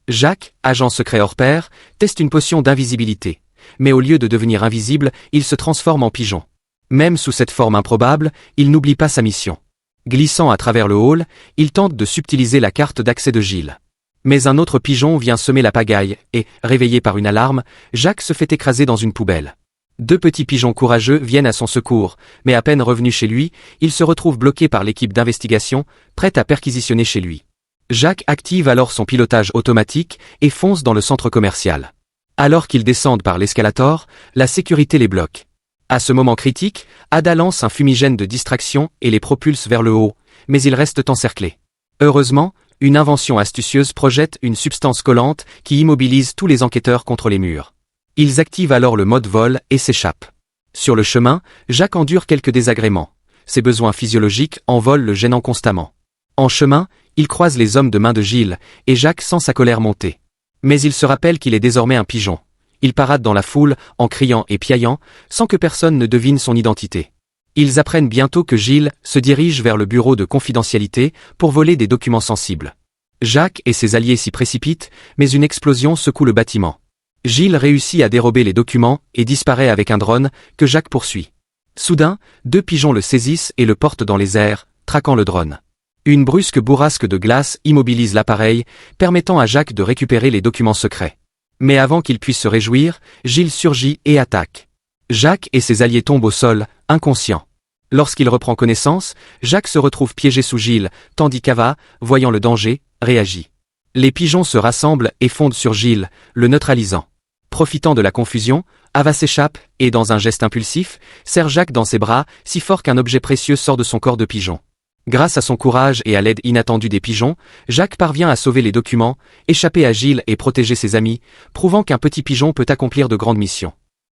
Jacques, agent secret hors pair, teste une potion d'invisibilité. Mais au lieu de devenir invisible, il se transforme en pigeon. Même sous cette forme improbable, il n'oublie pas sa mission. Glissant à travers le hall, il tente de subtiliser la carte d'accès de Gilles. Mais un autre pigeon vient semer la pagaille, et, réveillé par une alarme, Jacques se fait écraser dans une poubelle. Deux petits pigeons courageux viennent à son secours, mais à peine revenu chez lui, il se retrouve bloqué par l'équipe d'investigation, prête à perquisitionner chez lui. Jacques active alors son pilotage automatique et fonce dans le centre commercial. Alors qu'ils descendent par l'escalator, la sécurité les bloque. À ce moment critique, Ada lance un fumigène de distraction et les propulse vers le haut, mais ils restent encerclés. Heureusement, une invention astucieuse projette une substance collante qui immobilise tous les enquêteurs contre les murs. Ils activent alors le mode vol et s'échappent. Sur le chemin, Jacques endure quelques désagréments. Ses besoins physiologiques en vol le gênant constamment. En chemin, il croise les hommes de main de Gilles, et Jacques sent sa colère monter. Mais il se rappelle qu'il est désormais un pigeon. Il parade dans la foule, en criant et piaillant, sans que personne ne devine son identité. Ils apprennent bientôt que Gilles se dirige vers le bureau de confidentialité pour voler des documents sensibles. Jacques et ses alliés s'y précipitent, mais une explosion secoue le bâtiment. Gilles réussit à dérober les documents et disparaît avec un drone que Jacques poursuit. Soudain, deux pigeons le saisissent et le portent dans les airs, traquant le drone. Une brusque bourrasque de glace immobilise l'appareil, permettant à Jacques de récupérer les documents secrets. Mais avant qu'il puisse se réjouir, Gilles surgit et attaque. Jacques et ses alliés tombent au sol, inconscients. Lorsqu'il reprend connaissance, Jacques se retrouve piégé sous Gilles, tandis qu'Ava, voyant le danger, réagit. Les pigeons se rassemblent et fondent sur Gilles, le neutralisant. Profitant de la confusion, Ava s'échappe et, dans un geste impulsif, serre Jacques dans ses bras, si fort qu'un objet précieux sort de son corps de pigeon. Grâce à son courage et à l'aide inattendue des pigeons, Jacques parvient à sauver les documents, échapper à Gilles et protéger ses amis, prouvant qu'un petit pigeon peut accomplir de grandes missions.